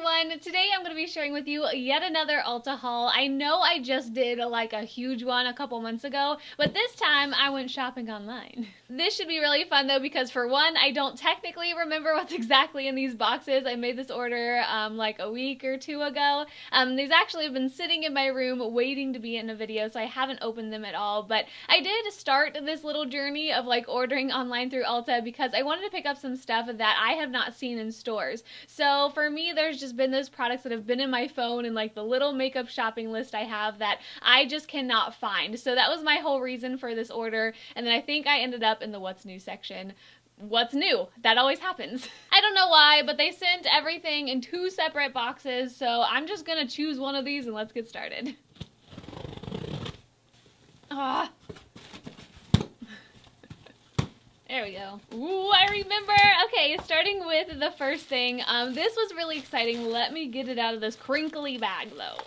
everyone! Today I'm going to be sharing with you yet another Ulta haul. I know I just did like a huge one a couple months ago, but this time I went shopping online. This should be really fun though because for one, I don't technically remember what's exactly in these boxes. I made this order like a week or two ago. These actually have been sitting in my room waiting to be in a video, so I haven't opened them at all, but I did start this little journey of like ordering online through Ulta because I wanted to pick up some stuff that I have not seen in stores. So for me, there's just been those products that have been in my phone and like the little makeup shopping list I have that I just cannot find. So that was my whole reason for this order, and then I think I ended up in the what's new section. What's new? That always happens. I don't know why, but they sent everything in 2 separate boxes, so I'm just gonna choose one of these and let's get started. Ah. There we go. Ooh, I remember. Okay, starting with the first thing. This was really exciting. Let me get it out of this crinkly bag, though.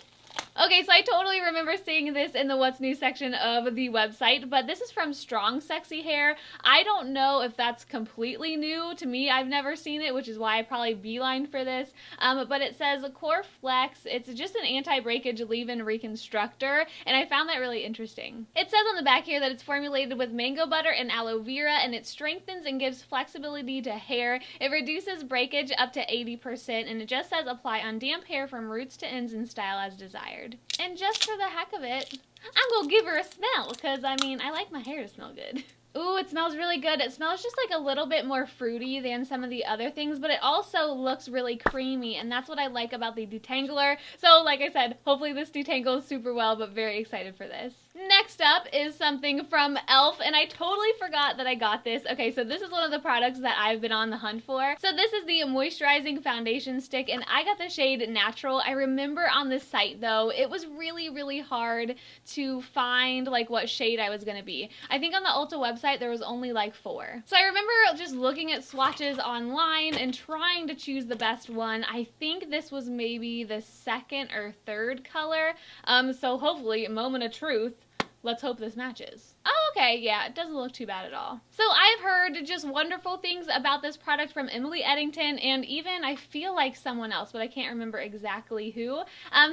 Okay, so I totally remember seeing this in the What's New section of the website, but this is from Strong Sexy Hair. I don't know if that's completely new to me. I've never seen it, which is why I probably beelined for this. But it says Core Flex. It's just an anti-breakage leave-in reconstructor, and I found that really interesting. It says on the back here that it's formulated with mango butter and aloe vera, and it strengthens and gives flexibility to hair. It reduces breakage up to 80%, and it just says apply on damp hair from roots to ends in style as desired. And just for the heck of it, I'm gonna give her a smell, because I mean, I like my hair to smell good. Ooh, it smells really good. It smells just like a little bit more fruity than some of the other things, but it also looks really creamy, and that's what I like about the detangler. So like I said, hopefully this detangles super well, but very excited for this. Next up is something from e.l.f., and I totally forgot that I got this. Okay, so this is one of the products that I've been on the hunt for. So this is the moisturizing foundation stick, and I got the shade Natural. I remember on this site, though, it was really hard to find like what shade I was gonna be. I think on the Ulta website there was only like 4. So I remember just looking at swatches online and trying to choose the best one. I think this was maybe the 2nd or 3rd color. So hopefully, moment of truth. Let's hope this matches. Oh, okay, yeah, it doesn't look too bad at all. So I've heard just wonderful things about this product from Emily Eddington and even I feel like someone else, but I can't remember exactly who.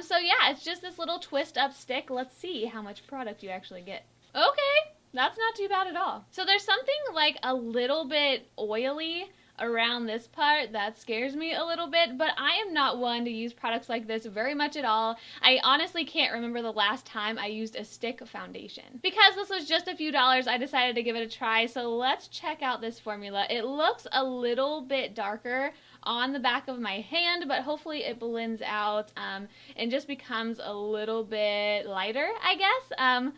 So yeah, it's just this little twist up stick. Let's see how much product you actually get. Okay, that's not too bad at all. So there's something like a little bit oily around this part that scares me a little bit, but I am not one to use products like this very much at all. I honestly can't remember the last time I used a stick foundation. Because this was just a few dollars, I decided to give it a try, so let's check out this formula. It looks a little bit darker on the back of my hand, but hopefully it blends out and just becomes a little bit lighter, I guess.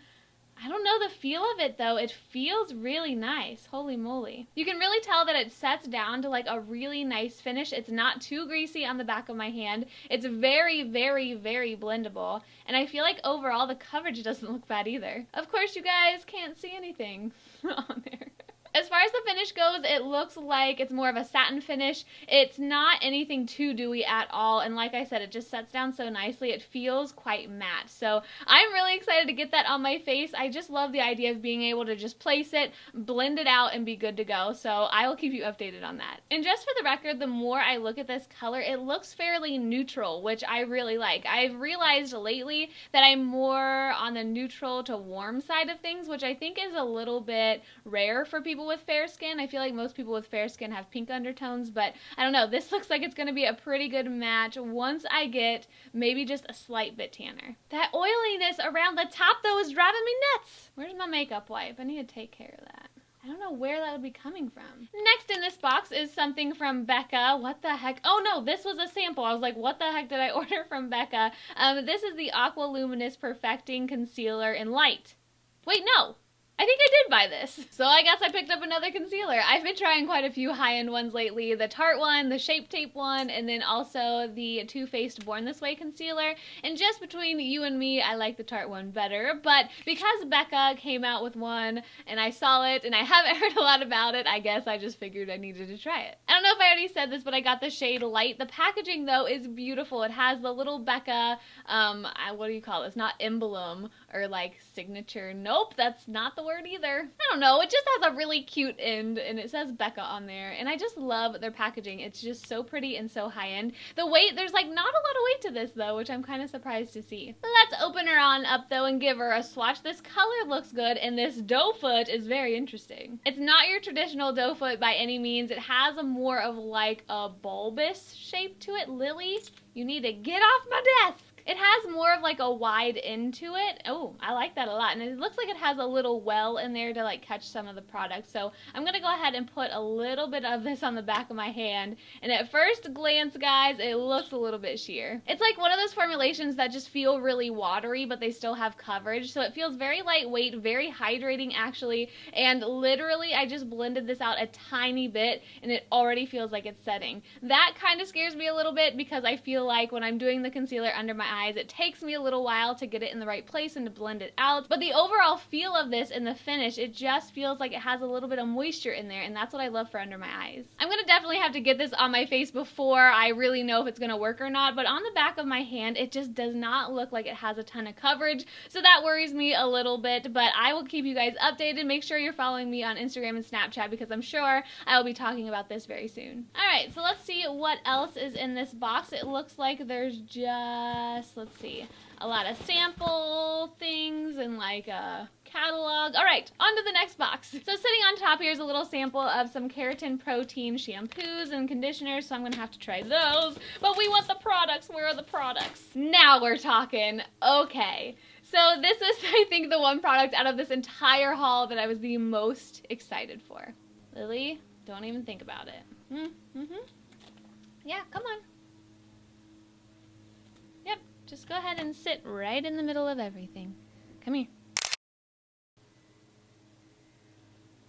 I don't know the feel of it though. It feels really nice. Holy moly. You can really tell that it sets down to like a really nice finish. It's not too greasy on the back of my hand. It's very blendable. And I feel like overall the coverage doesn't look bad either. Of course you guys can't see anything on there. As far as the finish goes, it looks like it's more of a satin finish. It's not anything too dewy at all, and like I said, it just sets down so nicely. It feels quite matte, so I'm really excited to get that on my face. I just love the idea of being able to just place it, blend it out, and be good to go, so I will keep you updated on that. And just for the record, the more I look at this color, it looks fairly neutral, which I really like. I've realized lately that I'm more on the neutral to warm side of things, which I think is a little bit rare for people with fair skin. I feel like most people with fair skin have pink undertones, but I don't know. This looks like it's going to be a pretty good match once I get maybe just a slight bit tanner. That oiliness around the top, though, is driving me nuts. Where's my makeup wipe? I need to take care of that. I don't know where that would be coming from. Next in this box is something from Becca. What the heck? Oh no, this was a sample. I was like, what the heck did I order from Becca? This is the Aqua Luminous Perfecting Concealer in Light. Wait, no. I think I did buy this. So I guess I picked up another concealer. I've been trying quite a few high-end ones lately. The Tarte one, the Shape Tape one, and then also the Too Faced Born This Way concealer. And just between you and me, I like the Tarte one better. But because Becca came out with one, and I saw it, and I haven't heard a lot about it, I guess I just figured I needed to try it. I don't know if I already said this, but I got the shade Light. The packaging, though, is beautiful. It has the little Becca, what do you call this? Not emblem or like signature. Nope, that's not the word either. I don't know, it just has a really cute end and it says Becca on there, and I just love their packaging. It's just so pretty and so high end. The weight, there's like not a lot of weight to this though, which I'm kind of surprised to see. Let's open her on up though and give her a swatch. This color looks good and this doe foot is very interesting. It's not your traditional doe foot by any means. It has a more of like a bulbous shape to it. Lily, you need to get off my desk. It has more of like a wide end to it. Oh, I like that a lot. And it looks like it has a little well in there to like catch some of the product. So I'm going to go ahead and put a little bit of this on the back of my hand. And at first glance, guys, it looks a little bit sheer. It's like one of those formulations that just feel really watery, but they still have coverage. So it feels very lightweight, very hydrating actually. And literally, I just blended this out a tiny bit and it already feels like it's setting. That kind of scares me a little bit because I feel like when I'm doing the concealer under my eyes, it takes me a little while to get it in the right place and to blend it out. But the overall feel of this and the finish, it just feels like it has a little bit of moisture in there, and that's what I love for under my eyes. I'm gonna definitely have to get this on my face before I really know if it's gonna work or not, but on the back of my hand, it just does not look like it has a ton of coverage, so that worries me a little bit, but I will keep you guys updated. Make sure you're following me on Instagram and Snapchat because I'm sure I will be talking about this very soon. Alright, so let's see what else is in this box. It looks like there's just, let's see, a lot of sample things and like a catalog. All right, on to the next box. So sitting on top here is a little sample of some keratin protein shampoos and conditioners, so I'm gonna have to try those. But we want the products. Where are the products? Now we're talking. Okay. So this is, I think, the one product out of this entire haul that I was the most excited for. Lily, don't even think about it. Yeah, come on. Yep, just go ahead and sit right in the middle of everything. Come here.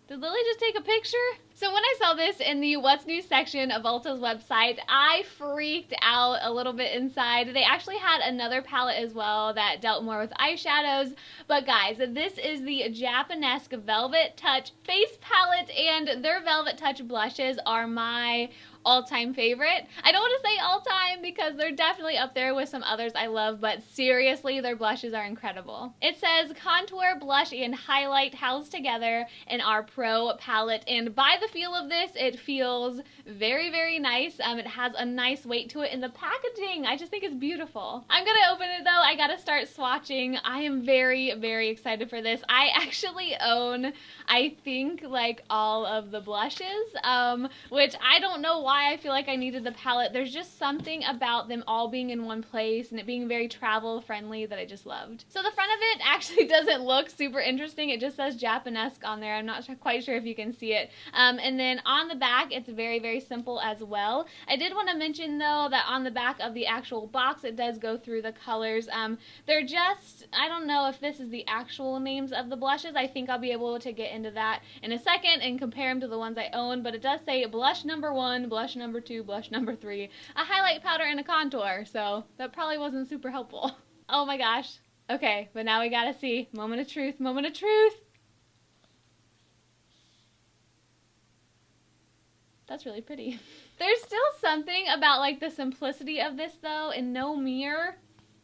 Did Lily just take a picture? So when I saw this in the What's New section of Ulta's website, I freaked out a little bit inside. They actually had another palette as well that dealt more with eyeshadows. But guys, this is the Japanesque Velvet Touch Face Palette, and their Velvet Touch blushes are my all-time favorite. I don't want to say all-time because they're definitely up there with some others I love, but seriously, their blushes are incredible. It says contour, blush, and highlight housed together in our Pro palette, and by the feel of this, it feels very, very nice. It has a nice weight to it, and the packaging, I just think is beautiful. I'm gonna open it though. I gotta start swatching. I am very, very excited for this. I actually own, I think, like all of the blushes, which I don't know why I feel like I needed the palette. There's just something about them all being in one place and it being very travel friendly that I just loved. So the front of it actually doesn't look super interesting. It just says Japanesque on there. I'm not quite sure if you can see it. And then on the back, it's very, very simple as well. I did want to mention though that on the back of the actual box, it does go through the colors. They're just, I don't know if this is the actual names of the blushes. I think I'll be able to get into that in a second and compare them to the ones I own, but it does say blush number 1, blush number 2, blush number 3, a highlight powder, and a contour, so that probably wasn't super helpful. Oh my gosh. Okay, but now we gotta see. Moment of truth, moment of truth. That's really pretty. There's still something about like the simplicity of this though, and no mirror.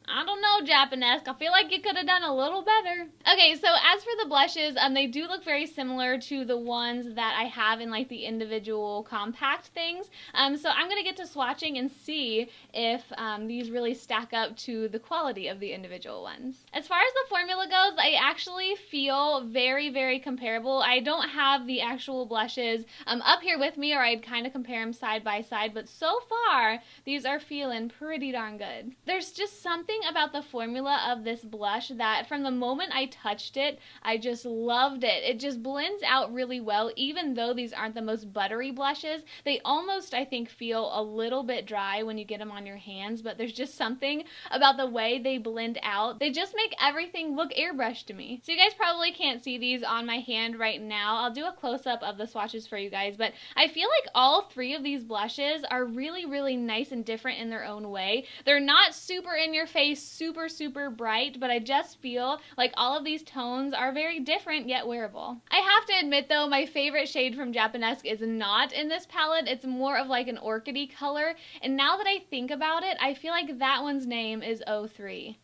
I don't know, Japanesque. I feel like you could have done a little better. Okay, so as for the blushes, they do look very similar to the ones that I have in like the individual compact things. So I'm gonna get to swatching and see if these really stack up to the quality of the individual ones. As far as the formula goes, I actually feel very, very comparable. I don't have the actual blushes up here with me, or I'd kind of compare them side by side, but so far, these are feeling pretty darn good. There's just something about the formula of this blush that from the moment I touched it, I just loved it. It just blends out really well, even though these aren't the most buttery blushes. They almost, I think, feel a little bit dry when you get them on your hands, but there's just something about the way they blend out. They just make everything look airbrushed to me. So you guys probably can't see these on my hand right now. I'll do a close-up of the swatches for you guys, but I feel like all 3 of these blushes are really, really nice and different in their own way. They're not super in your face, super, super bright, but I just feel like all of these tones are very different yet wearable. I have to admit though, my favorite shade from Japanesque is not in this palette. It's more of like an orchidy color, and now that I think about it, I feel like that one's name is 03.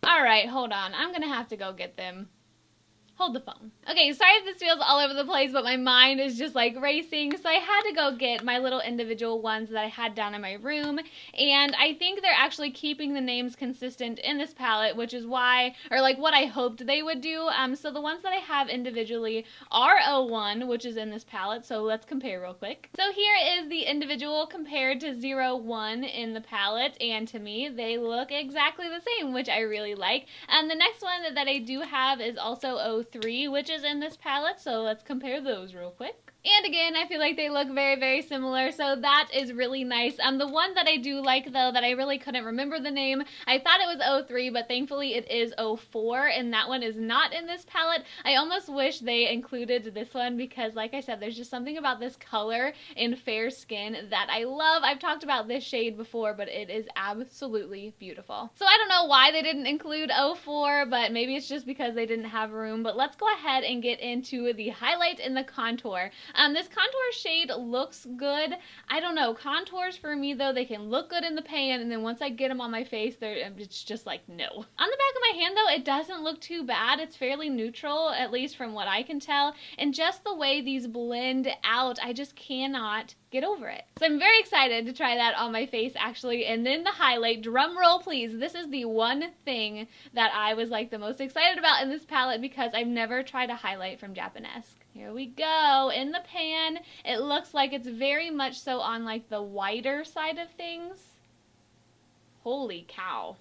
Alright, hold on. I'm gonna have to go get them. Hold the phone. Okay, sorry if this feels all over the place, but my mind is just like racing. So I had to go get my little individual ones that I had down in my room. And I think they're actually keeping the names consistent in this palette, which is why, or like what I hoped they would do. So the ones that I have individually are 01, which is in this palette. So let's compare real quick. So here is the individual compared to 01 in the palette. And to me, they look exactly the same, which I really like. And the next one that I do have is also 03, which is in this palette, so let's compare those real quick. And again, I feel like they look very, very similar, so that is really nice. The one that I do like, though, that I really couldn't remember the name, I thought it was 03, but thankfully it is 04, and that one is not in this palette. I almost wish they included this one because, like I said, there's just something about this color in fair skin that I love. I've talked about this shade before, but it is absolutely beautiful. So I don't know why they didn't include 04, but maybe it's just because they didn't have room. But let's go ahead and get into the highlight and the contour. This contour shade looks good. I don't know, contours for me though, they can look good in the pan, and then once I get them on my face, it's just like, no. On the back of my hand though, it doesn't look too bad. It's fairly neutral, at least from what I can tell, and just the way these blend out, I just cannot get over it. So I'm very excited to try that on my face actually. And then the highlight, drum roll please. This is the one thing that I was like the most excited about in this palette because I've never tried a highlight from Japanesque. Here we go. In the pan, it looks like it's very much so on like the whiter side of things. Holy cow.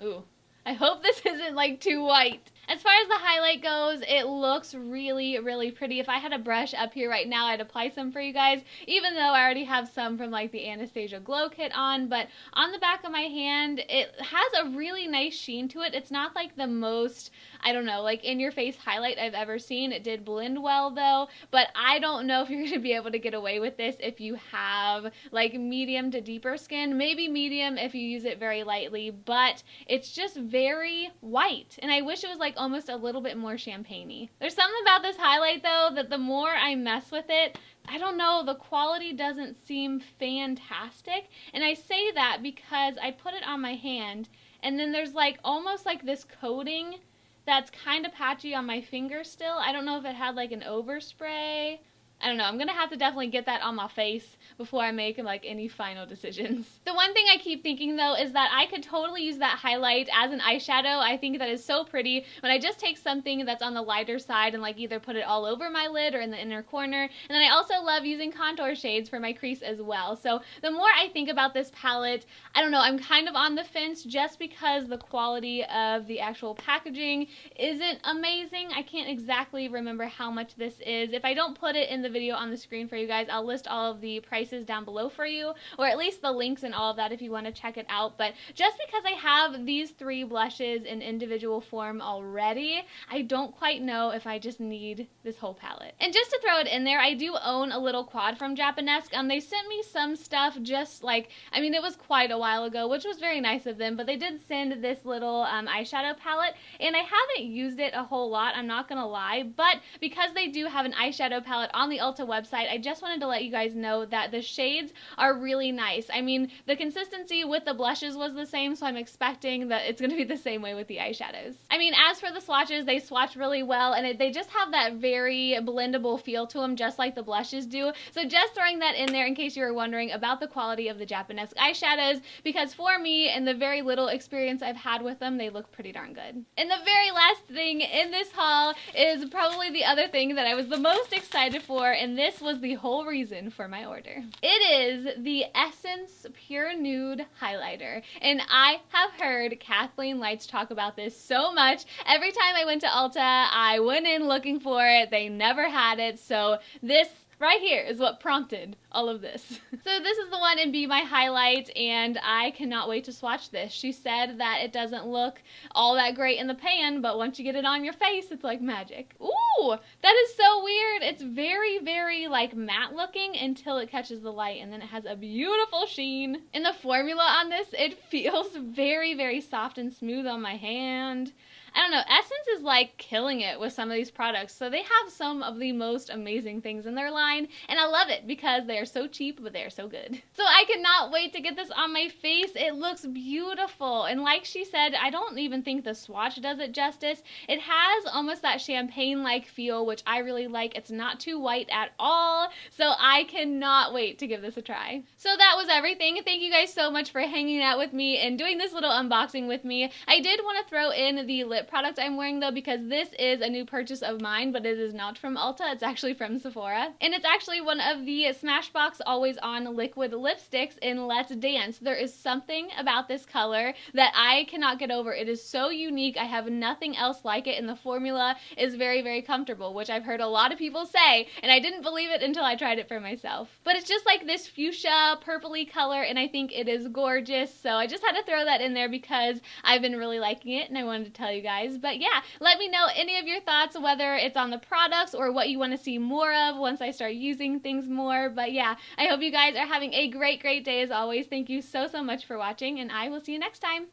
Ooh. I hope this isn't like too white. As far as the highlight goes, it looks really, really pretty. If I had a brush up here right now, I'd apply some for you guys, even though I already have some from like the Anastasia Glow Kit on. But on the back of my hand, it has a really nice sheen to it. It's not like the most, I don't know, like in your face highlight I've ever seen. It did blend well though, but I don't know if you're going to be able to get away with this if you have like medium to deeper skin. Maybe medium if you use it very lightly, but it's just very white. And I wish it was like almost a little bit more champagne-y. There's something about this highlight though that the more I mess with it, I don't know, the quality doesn't seem fantastic. And I say that because I put it on my hand and then there's like almost like this coating that's kind of patchy on my finger still. I don't know if it had like an overspray. I don't know, I'm gonna have to definitely get that on my face before I make like any final decisions. The one thing I keep thinking though is that I could totally use that highlight as an eyeshadow. I think that is so pretty when I just take something that's on the lighter side and like either put it all over my lid or in the inner corner. And then I also love using contour shades for my crease as well. So the more I think about this palette, I don't know, I'm kind of on the fence just because the quality of the actual packaging isn't amazing. I can't exactly remember how much this is. If I don't put it in the video on the screen for you guys, I'll list all of the prices down below for you, or at least the links and all of that if you want to check it out. But just because I have these 3 blushes in individual form already, I don't quite know if I just need this whole palette. And just to throw it in there, I do own a little quad from Japanesque. They sent me some stuff just like, I mean, it was quite a while ago, which was very nice of them, but they did send this little eyeshadow palette, and I haven't used it a whole lot, I'm not gonna lie, but because they do have an eyeshadow palette on the Ulta website, I just wanted to let you guys know that the shades are really nice. I mean, the consistency with the blushes was the same, so I'm expecting that it's going to be the same way with the eyeshadows. I mean, as for the swatches, they swatch really well, and they just have that very blendable feel to them, just like the blushes do. So just throwing that in there in case you were wondering about the quality of the Japanesque eyeshadows, because for me, and the very little experience I've had with them, they look pretty darn good. And the very last thing in this haul is probably the other thing that I was the most excited for, and this was the whole reason for my order. It is the Essence Pure Nude Highlighter, and I have heard Kathleen Lights talk about this so much. Every time I went to Ulta, I went in looking for it. They never had it, so this right here is what prompted all of this. So this is the one in Be My Highlight, and I cannot wait to swatch this. She said that it doesn't look all that great in the pan, but once you get it on your face, it's like magic. Ooh, that is so weird. It's very, very like matte looking until it catches the light, and then it has a beautiful sheen. And the formula on this, it feels very, very soft and smooth on my hand. I don't know, Essence is like killing it with some of these products. So they have some of the most amazing things in their line, and I love it because they are so cheap, but they are so good. So I cannot wait to get this on my face. It looks beautiful, and like she said, I don't even think the swatch does it justice. It has almost that champagne-like feel, which I really like. It's not too white at all, so I cannot wait to give this a try. So that was everything. Thank you guys so much for hanging out with me and doing this little unboxing with me. I did want to throw in the lip product I'm wearing though, because this is a new purchase of mine, but it is not from Ulta. It's actually from Sephora, and it's actually one of the Smashbox Always On liquid lipsticks in Let's Dance. There is something about this color that I cannot get over. It is so unique. I have nothing else like it, and the formula is very, very comfortable, which I've heard a lot of people say, and I didn't believe it until I tried it for myself. But it's just like this fuchsia purpley color, and I think it is gorgeous, so I just had to throw that in there because I've been really liking it and I wanted to tell you guys. But yeah, let me know any of your thoughts, whether it's on the products or what you want to see more of once I start using things more. But yeah, I hope you guys are having a great, great day as always. Thank you so, so much for watching, and I will see you next time.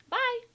Bye!